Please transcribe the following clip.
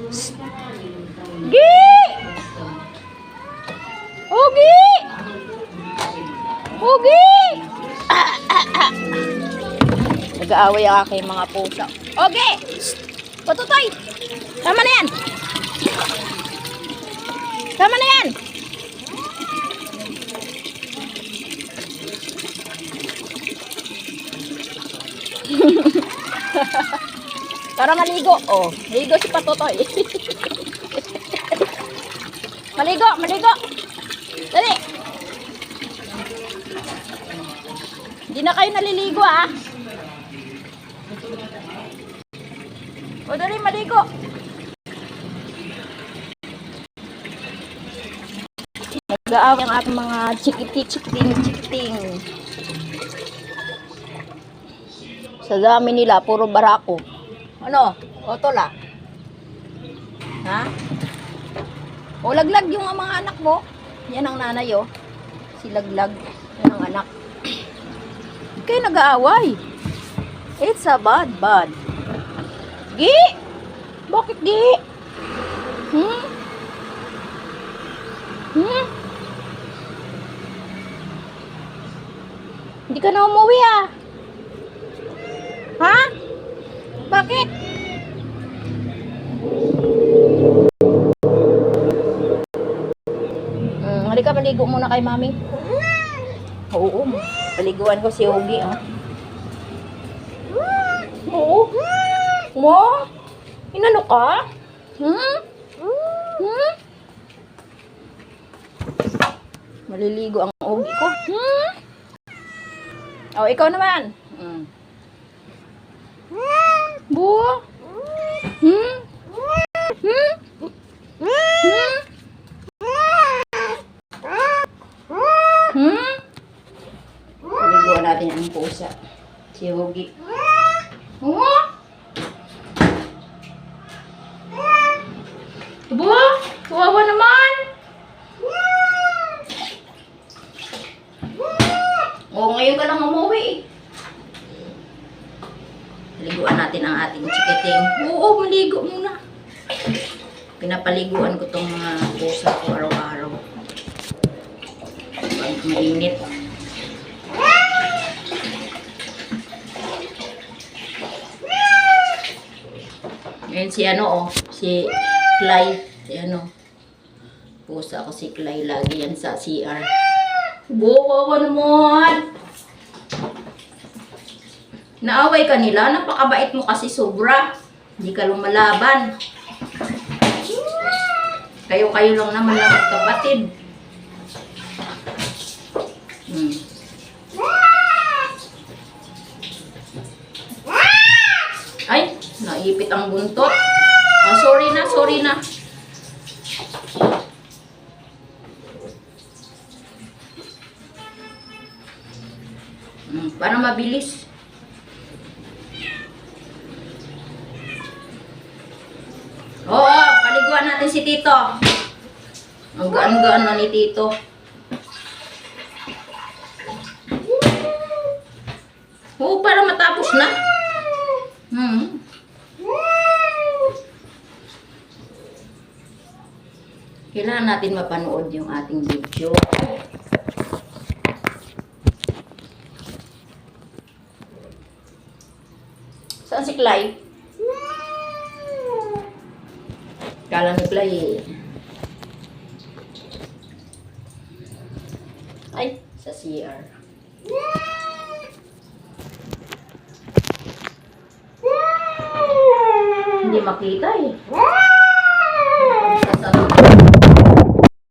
Gi! Ogi! Ogi! Nag-aaway ang aking mga pusa. Ogi! Patutoy! Tama na yan! Tama na yan! Para maligo. Oh, maligo si Patutoy. Maligo, maligo. Dali. Hindi na kayo naliligo ah. O dali, maligo. Nag-aaway ang aking mga chikiting. Sa dami nila, puro barako. Ano? Otola? Ha? O laglag yung mga anak mo. Yan ang nanay oh. Si Laglag. Yan ang anak. Kayo nag-aaway. It's a bad. Gi! Bakit Gi? Hindi ka na umuwi ah. Ha? Bakit? Halika, maligo muna kay mami. Oo, paliguan ko si Ogi. Oh. Oo. Mo? Inano ka? Maliligo ang Ogi ko. Oh, ikaw naman. Buo. Paliguan natin ang pusa. Si Ogi. Buo. Kawawa naman. Oh, ngayon ka lang umuwi. Paliguan natin ang ating chikiting. Oo, maligo muna. Pinapaliguan ko tong mga pusa ko araw-araw. Pag mainit. Ngayon si ano oh, si Clay. Si ano. Pusa ko si Clay. Lagi yan sa CR. Buwawa naman. Naaway ka nila. Napakabait mo kasi sobra. Hindi ka lumalaban. Kayo-kayo lang naman lang magkapatid. Ay, naipit ang buntot. Oh, sorry na. Para mabilis. Oo, paliguan natin si Tito. Ang gaan-gaan na ni Tito. Oo, para matapos na. Kailangan natin mapanood yung ating video. Saan si Clay? Kala ni Clay ay, sa CR. Hindi makita eh.